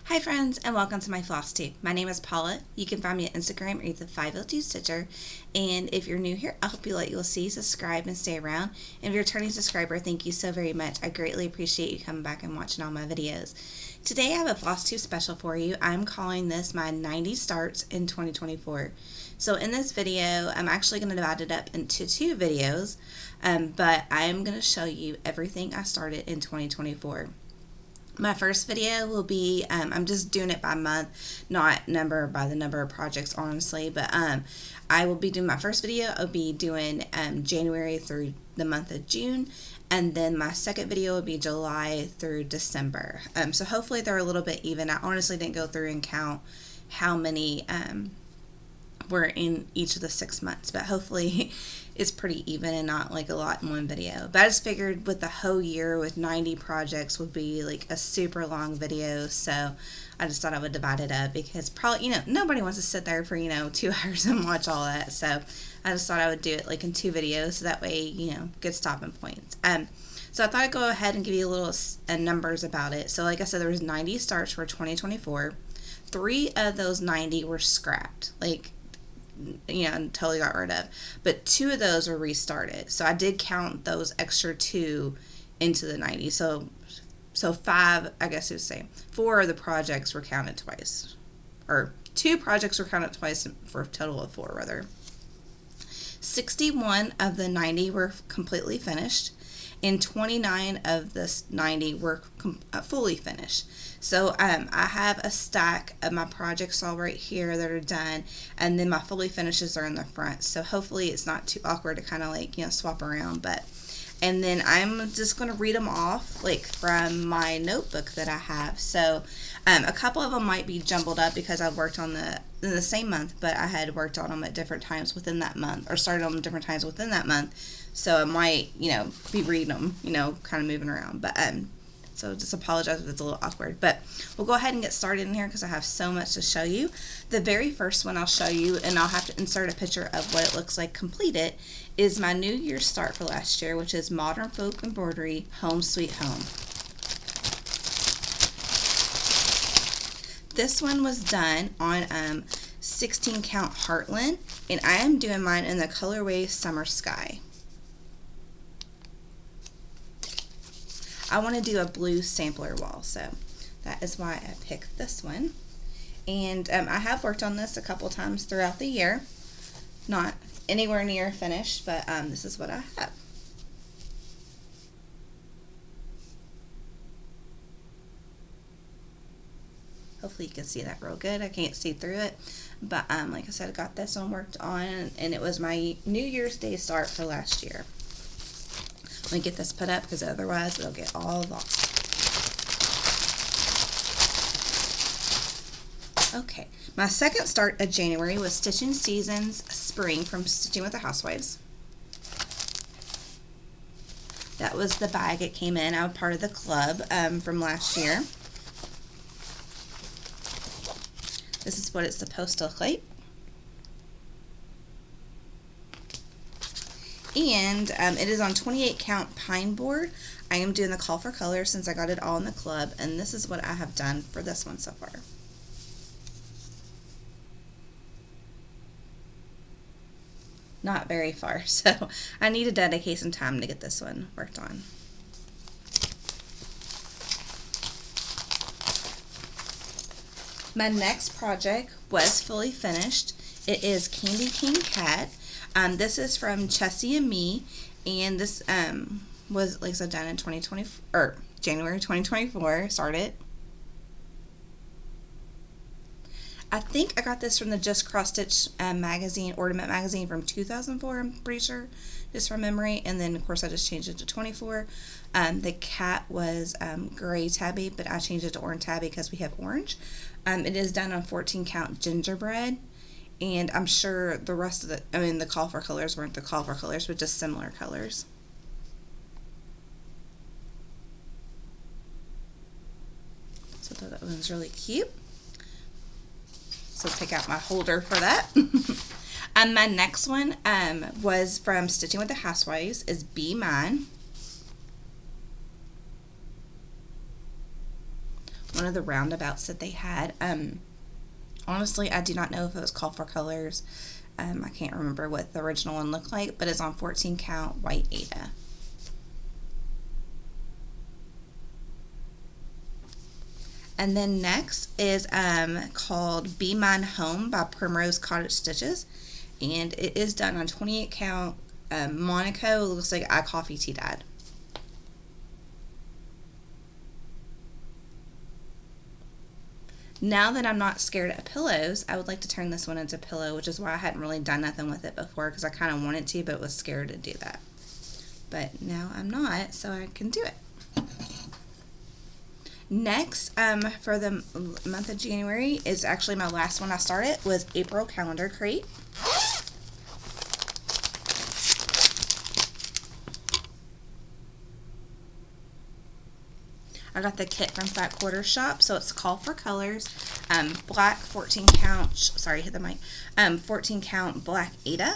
Hi friends, and welcome to my flosstube. My name is Paula. You can find me on Instagram or either 502 Stitcher. And if you're new here, I hope you like you'll see, subscribe, and stay around. And if you're a returning subscriber, thank you so very much. I greatly appreciate you coming back and watching all my videos. Today I have a flosstube special for you. I'm calling this my 90 starts in 2024. So in this video, I'm actually going to divide it up into two videos, but I'm going to show you everything I started in 2024. My first video will be, I'm just doing it by month, not by the number of projects, honestly, but I will be doing my first video. I'll be doing January through the month of June, and then my second video will be July through December. So hopefully they're a little bit even. I honestly didn't go through and count how many were in each of the 6 months, but hopefully it's pretty even and not like a lot in one video. But I just figured with the whole year with 90 projects would be like a super long video, so I just thought I would divide it up because probably, nobody wants to sit there for, 2 hours and watch all that. So I just thought I would do it like in two videos so that way, good stopping points. So I thought I'd go ahead and give you a little numbers about it. So like I said, there was 90 starts for 2024. 3 of those 90 were scrapped, totally got rid of, but 2 of those were restarted. So I did count those extra 2 into the 90. So 5, I guess you would say 4 of the projects were counted twice, or 2 projects were counted twice for a total of 4 rather. 61 of the 90 were completely finished, and 29 of the 90 were fully finished. So I have a stack of my projects all right here that are done, and then my fully finishes are in the front. So hopefully it's not too awkward to kind of swap around. And then I'm just going to read them off from my notebook that I have. So a couple of them might be jumbled up because I worked on in the same month, but I had worked on them at different times within that month, or started on them different times within that month. So I might, be reading them, kind of moving around. But so just apologize if it's a little awkward. But we'll go ahead and get started in here because I have so much to show you. The very first one I'll show you, and I'll have to insert a picture of what it looks like completed, is my New Year's start for last year, which is Modern Folk Embroidery Home Sweet Home. This one was done on 16 count Heartland, and I am doing mine in the colorway Summer Sky. I want to do a blue sampler wall, so that is why I picked this one. And I have worked on this a couple times throughout the year. Not anywhere near finished, but this is what I have. Hopefully you can see that real good. I can't see through it, but like I said, I got this one worked on, and it was my New Year's Day start for last year. Let me get this put up because otherwise it'll get all lost. Okay, my second start of January was Stitching Seasons Spring from Stitching with the Housewives. That was the bag it came in. I was part of the club from last year. This is what it's supposed to look like. And it is on 28 count pine board. I am doing the call for color since I got it all in the club, and this is what I have done for this one so far. Not very far, so I need to dedicate some time to get this one worked on. My next project was fully finished. It is Candy King Cat. This is from Chessie and me, and this was, like I said, done in January 2024. Started. I think I got this from the Just Cross Stitch magazine, ornament magazine from 2004, I'm pretty sure, just from memory. And then, of course, I just changed it to 24. The cat was gray tabby, but I changed it to orange tabby because we have orange. It is done on 14 count gingerbread. And I'm sure the rest of the call for colors weren't the call for colors, but just similar colors. So I thought that one was really cute. So take out my holder for that. And my next one was from Stitching with the Housewives, is Be Mine. One of the roundabouts that they had. Honestly, I do not know if it was call for colors. I can't remember what the original one looked like, but it's on 14 count white Ada. And then next is called Be Mine Home by Primrose Cottage Stitches. And it is done on 28 count Monaco. It looks like I Coffee Tea Dyed. Now that I'm not scared of pillows, I would like to turn this one into a pillow, which is why I hadn't really done nothing with it before, because I kind of wanted to, but was scared to do that. But now I'm not, so I can do it. Next, for the month of January, is actually my last one I started, was April Calendar Crate. I got the kit from Fat Quarter Shop, so it's call for colors. Black 14 count, sorry, hit the mic. 14 count black Ada.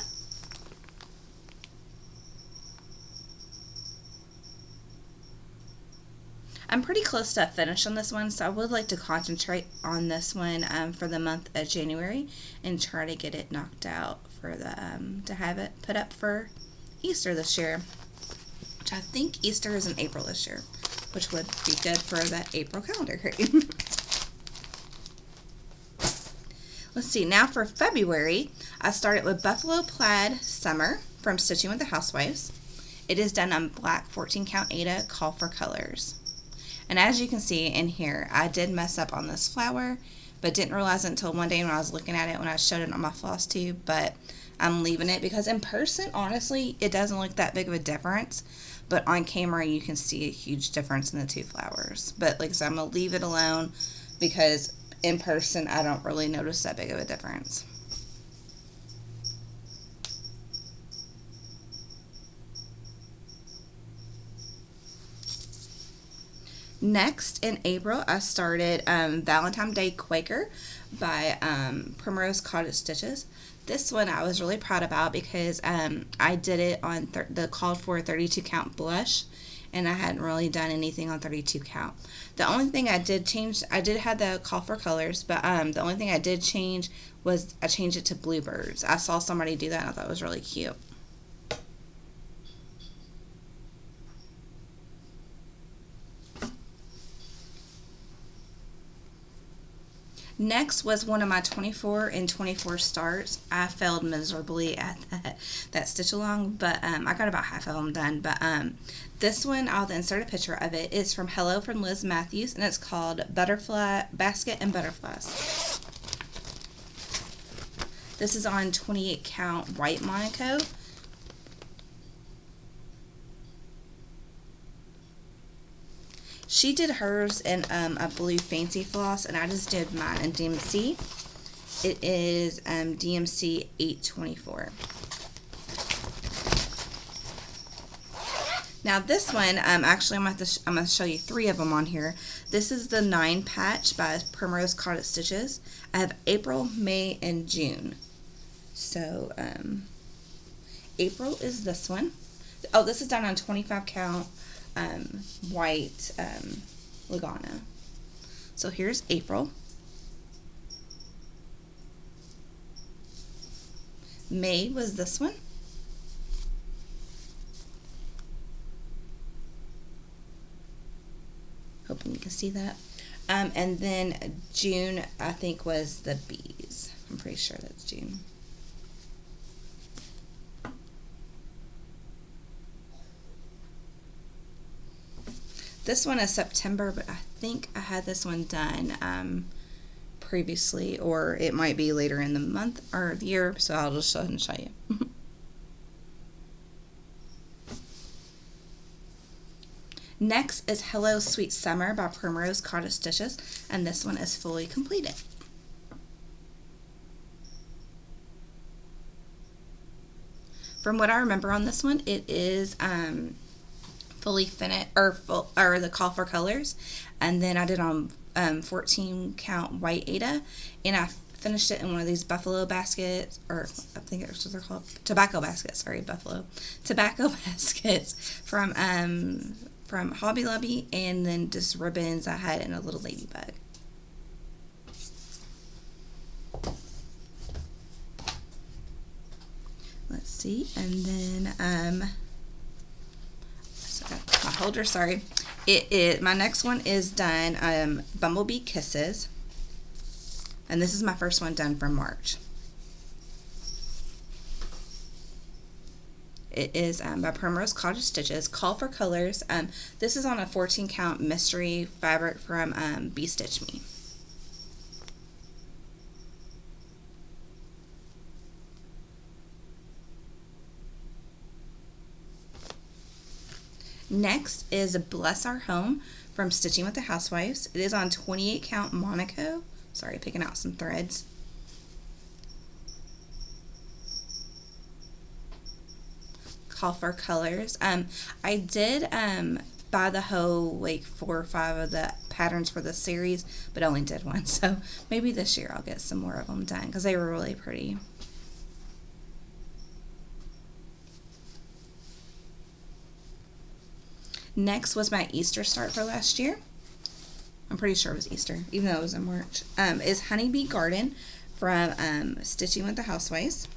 I'm pretty close to a finish on this one, so I would like to concentrate on this one for the month of January and try to get it knocked out for the to have it put up for Easter this year, which I think Easter is in April this year, which would be good for that April calendar crate. Let's see, now for February, I started with Buffalo Plaid Summer from Stitching with the Housewives. It is done on black 14 count Ada, call for colors. And as you can see in here, I did mess up on this flower, but didn't realize it until one day when I was looking at it when I showed it on my floss tube. But I'm leaving it because in person, honestly, it doesn't look that big of a difference. But on camera, you can see a huge difference in the two flowers. But like I said, I'm going to leave it alone because in person, I don't really notice that big of a difference. Next, in April, I started Valentine Day Quaker by Primrose Cottage Stitches. This one I was really proud about because I did it on the called for 32 count blush, and I hadn't really done anything on 32 count. The only thing I did change, I did have the call for colors, but the only thing I did change was I changed it to bluebirds. I saw somebody do that and I thought it was really cute. Next was one of my 24 and 24 starts. I failed miserably at that stitch along, but I got about half of them done. But this one, I'll insert a picture of it. It's from Hello from Liz Matthews, and it's called Butterfly Basket and Butterflies. This is on 28 count white Monaco. She did hers in a blue fancy floss, and I just did mine in DMC. It is DMC 824. Now this one, actually I'm going to show you 3 of them on here. This is the 9 patch by Primrose Cottage Stitches. I have April, May, and June. So April is this one. Oh, this is done on 25 count white Lagana. So here's April. May was this one. Hoping you can see that. And then June, I think, was the bees. I'm pretty sure that's June. This one is September, but I think I had this one done previously, or it might be later in the month or the year, so I'll just go ahead and show you. Next is Hello Sweet Summer by Primrose Cottage Stitches, and this one is fully completed. From what I remember on this one, it is fully finished, or the call for colors, and then I did on 14 count white Ada, and I finished it in one of these buffalo baskets, or I think it's what they're called, tobacco baskets. Sorry, buffalo tobacco baskets from Hobby Lobby, and then just ribbons I had in a little ladybug. Let's see, and then my holder, sorry. My next one is done Bumblebee Kisses, and this is my first one done from March. It is by Primrose Cottage Stitches, Call for Colors. This is on a 14 count mystery fabric from Be Stitch Me. Next is Bless Our Home from Stitching with the Housewives. It is on 28 count Monaco. Sorry, picking out some threads. Call for colors. I did buy the whole, like, 4 or 5 of the patterns for the series, but only did one. So maybe this year I'll get some more of them done because they were really pretty. Next was my Easter start for last year. I'm pretty sure it was Easter, even though it was in March. Is Honeybee Garden from Stitching with the Housewives.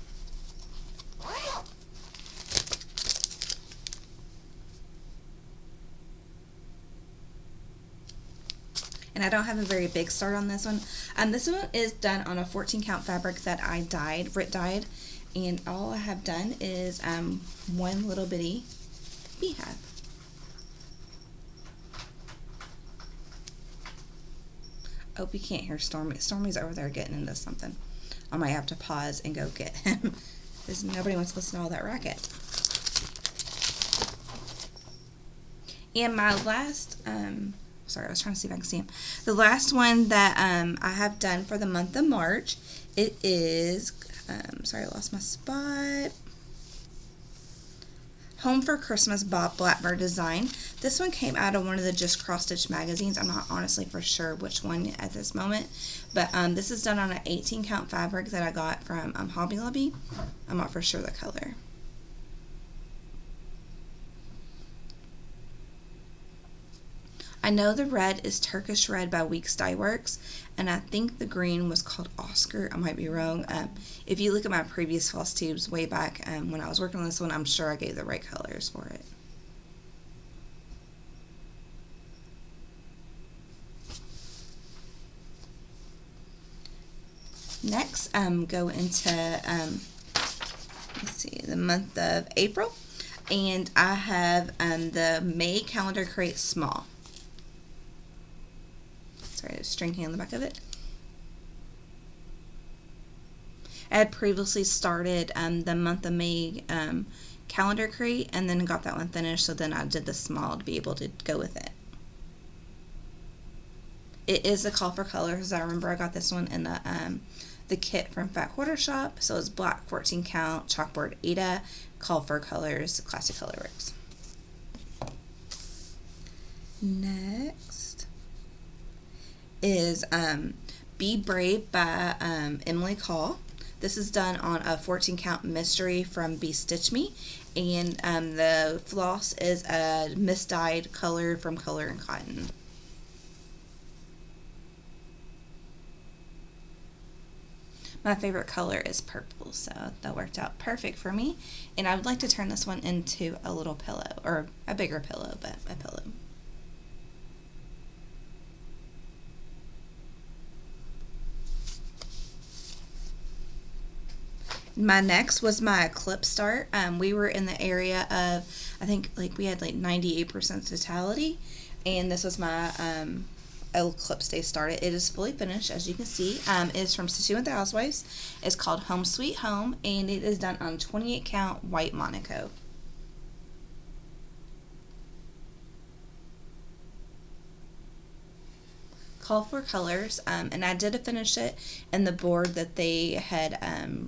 And I don't have a very big start on this one. This one is done on a 14 count fabric that I dyed, dyed, and all I have done is one little bitty beehive. Hope you can't hear Stormy. Stormy's over there getting into something. I might have to pause and go get him because nobody wants to listen to all that racket. And my last, sorry, I was trying to see if I can see him. The last one that I have done for the month of March, it is, sorry, I lost my spot. Home for Christmas Bob Blackbird design. This one came out of one of the Just Cross Stitch magazines. I'm not honestly for sure which one at this moment, but this is done on an 18 count fabric that I got from Hobby Lobby. I'm not for sure the color. I know the red is Turkish Red by Weeks Dye Works, and I think the green was called Oscar. I might be wrong. If you look at my previous floss tubes way back when I was working on this one, I'm sure I gave the right colors for it. Next, go into, let's see, the month of April, and I have the May Calendar Crate Small. Sorry, there's string on the back of it. I had previously started the month of May calendar crate and then got that one finished, so then I did the small to be able to go with it. It is a call for colors. I remember I got this one in the kit from Fat Quarter Shop, so it's black 14 count chalkboard Ada, call for colors, classic color works. Next is Be Brave by Emily Call. This is done on a 14 count mystery from Be Stitch Me, and the floss is a misdyed color from Color and Cotton. My favorite color is purple, so that worked out perfect for me, and I would like to turn this one into a little pillow, or a bigger pillow, but a pillow. My next was my clip start. We were in the area of, I think, like we had like 98% totality, and this was my a clip stay started. It is fully finished, as you can see. It is from Stitching with the Housewives. It's called Home Sweet Home, and it is done on 28 count white Monaco. Call for colors, and I did finish it in the board that they had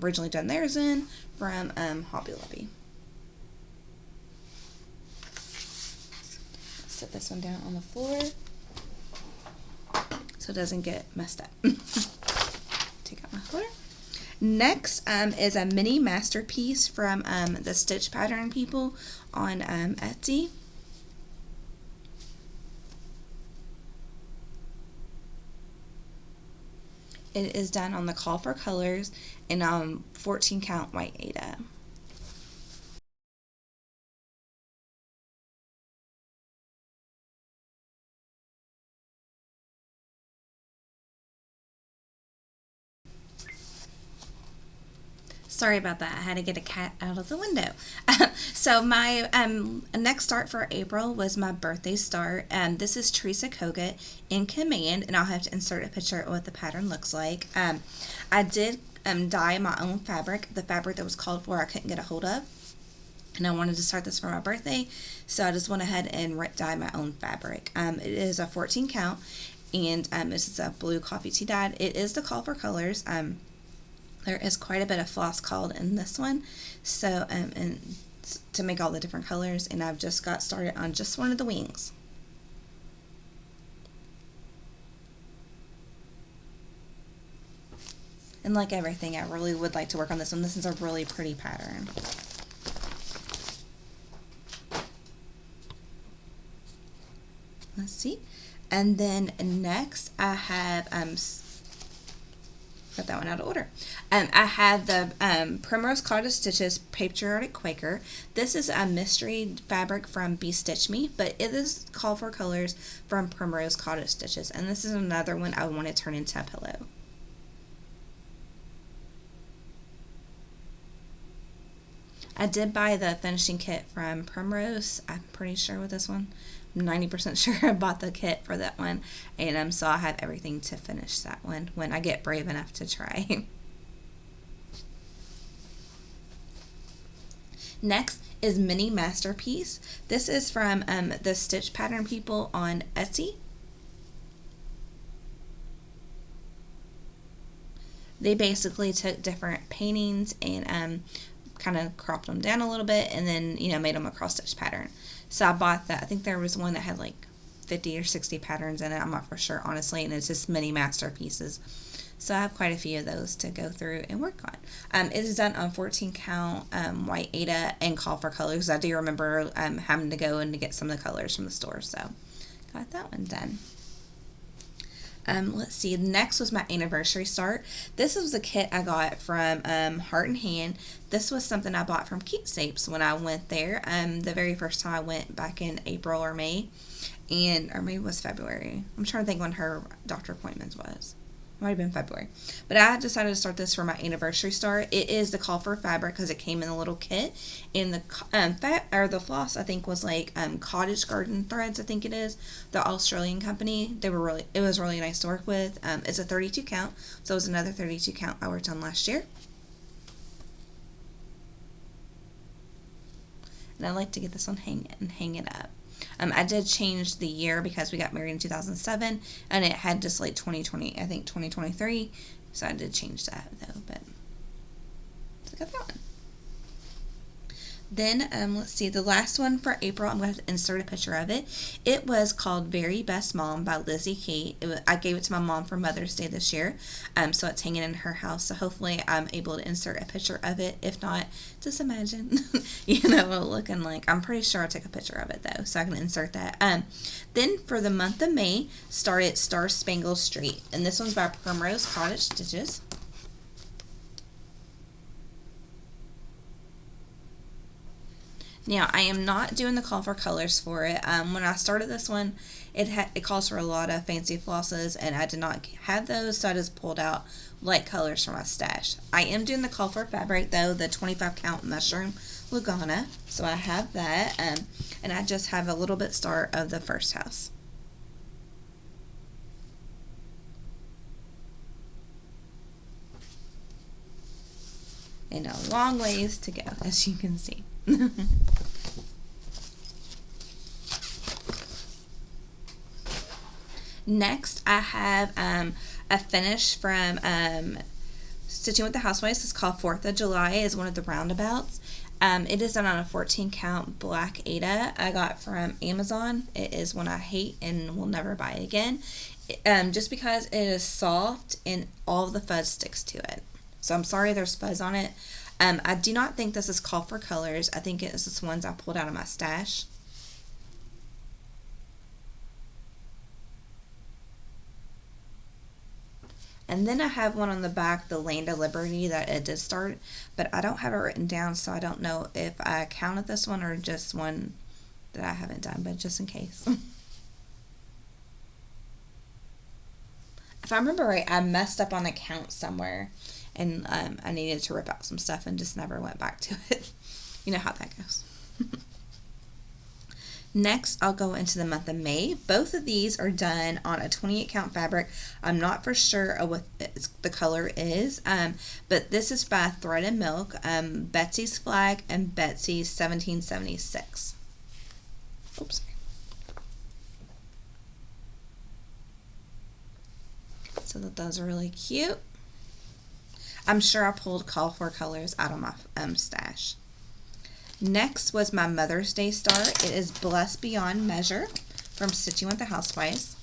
originally done theirs in from Hobby Lobby. Set this one down on the floor so it doesn't get messed up. Take out my holder. Next is a mini masterpiece from the Stitch Pattern people on Etsy. It is done on the Call for Colors in 14 count white Aida. Sorry about that. I had to get a cat out of the window. So my next start for April was my birthday start. This is Teresa Kogut in Command, and I'll have to insert a picture of what the pattern looks like. I did dye my own fabric. The fabric that was called for I couldn't get a hold of, and I wanted to start this for my birthday, so I just went ahead and dye my own fabric. It is a 14 count, and this is a blue coffee tea dyed. It is the Call for Colors. There is quite a bit of floss called in this one, so and to make all the different colors, and I've just got started on just one of the wings. And like everything, I really would like to work on this one. This is a really pretty pattern. Let's see. And then next I have got that one out of order. I have the Primrose Cottage Stitches Patriotic Quaker. This is a mystery fabric from Be Stitch Me, but it is Call for Colors from Primrose Cottage Stitches, and this is another one I want to turn into a pillow. I did buy the finishing kit from Primrose. I'm pretty sure with this one. I'm 90% sure I bought the kit for that one, and so I have everything to finish that one when I get brave enough to try. Next is Mini Masterpiece. This is from the Stitch Pattern people on Etsy. They basically took different paintings and kind of cropped them down a little bit, and then made them a cross stitch pattern. So I bought that. I think there was one that had like 50 or 60 patterns in it. I'm not for sure, honestly, and it's just mini masterpieces. So I have quite a few of those to go through and work on. It is done on 14 count white Aida and Call for Colors. I do remember having to go and to get some of the colors from the store, so got that one done. Let's see, next was my anniversary start. This was a kit I got from Heart and Hand. This was something I bought from Keepsakes when I went there. The very first time I went back in April or May, or maybe it was February. I'm trying to think when her doctor appointments was. Might have been February. But I decided to start this for my anniversary start. It is the Call for Fabric because it came in a little kit. And the floss I think was like Cottage Garden Threads, I think it is. The Australian company. It was really nice to work with. It's a 32 count. So it was another 32 count I worked on last year. And I like to get this one hang it up. I did change the year because we got married in 2007, and it had just like 2020, I think 2023, so I did change that though, but I got that one. Then, let's see, the last one for April, I'm going to insert a picture of it. It was called Very Best Mom by Lizzie Kate. I gave it to my mom for Mother's Day this year, so it's hanging in her house, so hopefully I'm able to insert a picture of it. If not, just imagine, looking like. I'm pretty sure I took a picture of it, though, so I can insert that. Then, for the month of May, started Star Spangled Street, and this one's by Primrose Cottage Stitches. Now, I am not doing the Call for Colors for it. When I started this one, it calls for a lot of fancy flosses, and I did not have those, so I just pulled out light colors from my stash. I am doing the Call for Fabric, though, the 25 count Mushroom Lagana, so I have that, and I just have a little bit start of the first house. and a long ways to go, as you can see. Next, I have a finish from Stitching with the Housewives. It's called 4th of July. Is one of the roundabouts. It is done on a 14 count black Aida I got from Amazon. It is one I hate and will never buy again. Just because it is soft and all of the fuzz sticks to it. So I'm sorry there's fuzz on it. I do not think this is called for colors. I think it is just ones I pulled out of my stash. And then I have one on the back, the Land of Liberty, that it did start, but I don't have it written down, so I don't know if I counted this one or just one that I haven't done, but just in case. If I remember right, I messed up on a count somewhere, and I needed to rip out some stuff and just never went back to it. You know how that goes. Next, I'll go into the month of May. Both of these are done on a 28 count fabric. I'm not for sure of what the color is, but this is by Thread and Milk, Betsy's Flag, and Betsy's 1776. Oops. So those are really cute. I'm sure I pulled call for colors out of my stash. Next was my Mother's Day start. It is Blessed Beyond Measure from Stitching with the Housewives.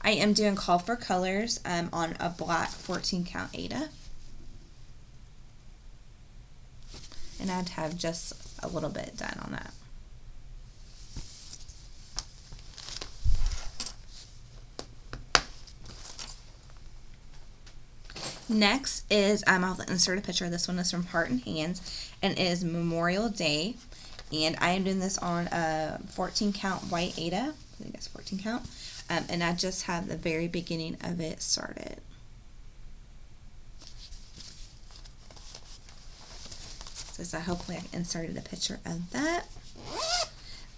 I am doing call for colors on a black 14 count Aida. And I'd have just a little bit done on that. Next is, I'll insert a picture. This one is from Heart and Hands, and it is Memorial Day. And I am doing this on a 14 count white Aida. I think that's 14 count. And I just have the very beginning of it started. So hopefully I inserted a picture of that.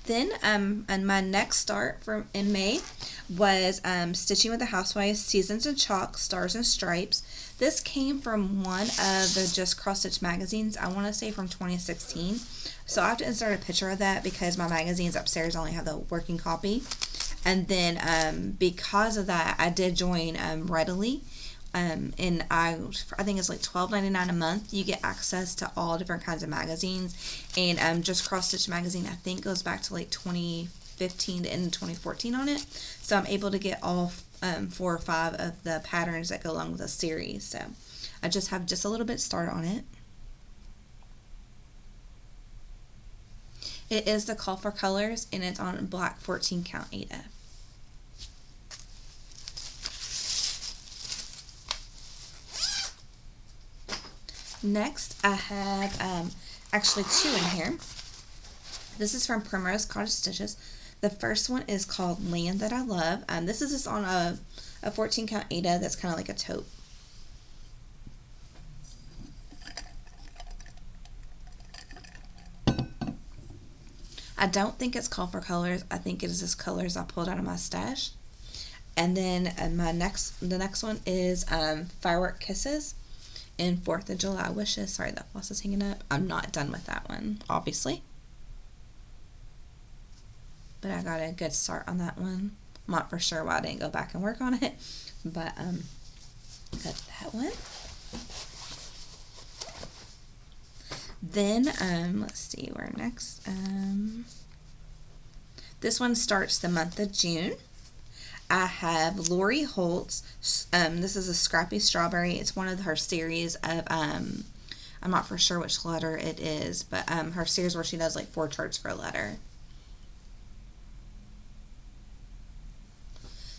Then, and my next start in May was Stitching with the Housewives, Seasons in Chalk, Stars and Stripes. This came from one of the Just Cross Stitch magazines, I want to say from 2016. So I have to insert a picture of that because my magazines upstairs only have the working copy. And then because of that, I did join Readily. And I think it's like $12.99 a month. You get access to all different kinds of magazines, and Just Cross Stitch magazine I think goes back to like 2015 to end of 2014 on it. So I'm able to get all 4 or 5 of the patterns that go along with a series. So I just have just a little bit started on it. It is the call for colors, and it's on black 14 count Aida. Next, I have actually 2 in here. This is from Primrose Cottage Stitches. The first one is called Land That I Love. This is just on a 14 count Aida that's kind of like a taupe. I don't think it's called for colors. I think it is just colors I pulled out of my stash. And then the next one is Firework Kisses and 4th of July Wishes. Sorry, that floss is hanging up. I'm not done with that one, obviously. But I got a good start on that one. I'm not for sure why I didn't go back and work on it. But got that one. Then, let's see, where next? This one starts the month of June. I have Lori Holt's, this is a Scrappy Strawberry. It's one of her series of, I'm not for sure which letter it is, but her series where she does like 4 charts for a letter.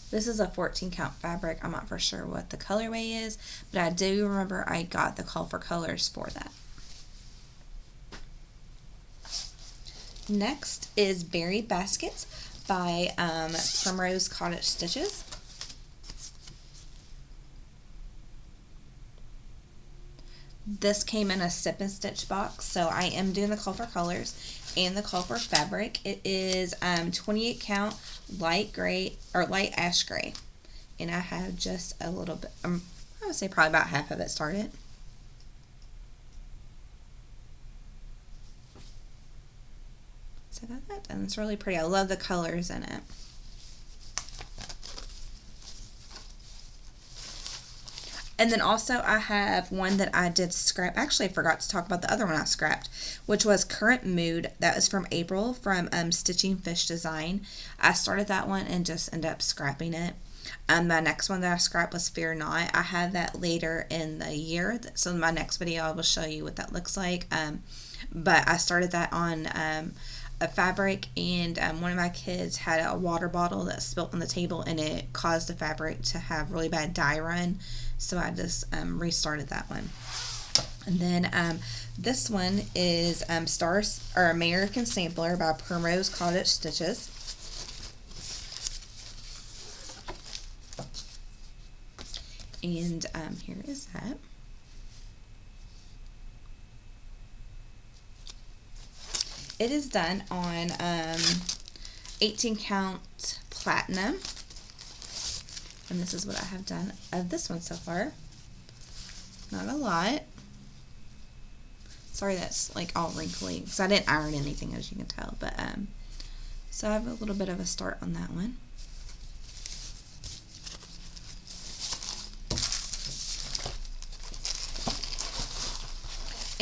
This is a 14 count fabric. I'm not for sure what the colorway is, but I do remember I got the call for colors for that. Next is Berry Baskets by Primrose Cottage Stitches. This came in a sip and stitch box, so I am doing the call for colors and the call for fabric. It is 28 count light gray or light ash gray, and I have just a little bit, I would say probably about half of it started. So that, and it's really pretty. I love the colors in it. And then also I have one that I did scrap. Actually, I forgot to talk about the other one I scrapped, which was Current Mood. That is from April from Stitching Fish Design. I started that one and just ended up scrapping it. My next one that I scrapped was Fear Not. I had that later in the year. So in my next video, I will show you what that looks like. But I started that on a fabric, and one of my kids had a water bottle that spilt on the table, and it caused the fabric to have really bad dye run. So I just restarted that one. And then this one is Stars or American Sampler by Primrose Cottage Stitches. And here is that. It is done on 18 count platinum. And this is what I have done of this one so far. Not a lot. Sorry that's like all wrinkly, because I didn't iron anything, as you can tell. But so I have a little bit of a start on that one.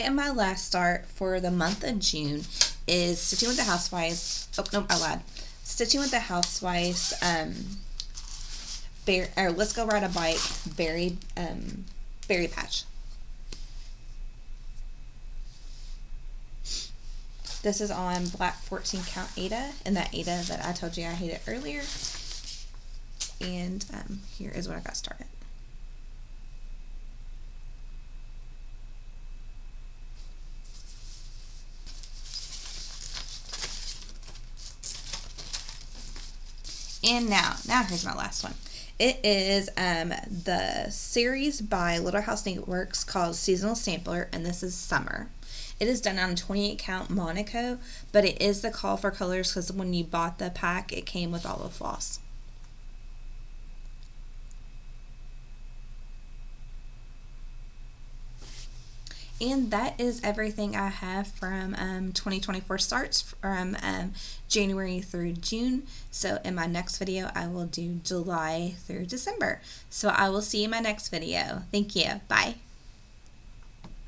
And my last start for the month of June is Stitching with the Housewives. Oh, no, I lied. Stitching with the Housewives, Let's Go Ride a Bike, Berry Patch. This is on black 14 count Aida, and that Aida that I told you I hated earlier. And here is what I got started. And now here's my last one. It is the series by Little House Knitworks called Seasonal Sampler, and this is Summer. It is done on 28 count Monaco, but it is the call for colors because when you bought the pack, it came with all the floss. And that is everything I have from 2024 starts from January through June. So in my next video, I will do July through December. So I will see you in my next video. Thank you. Bye.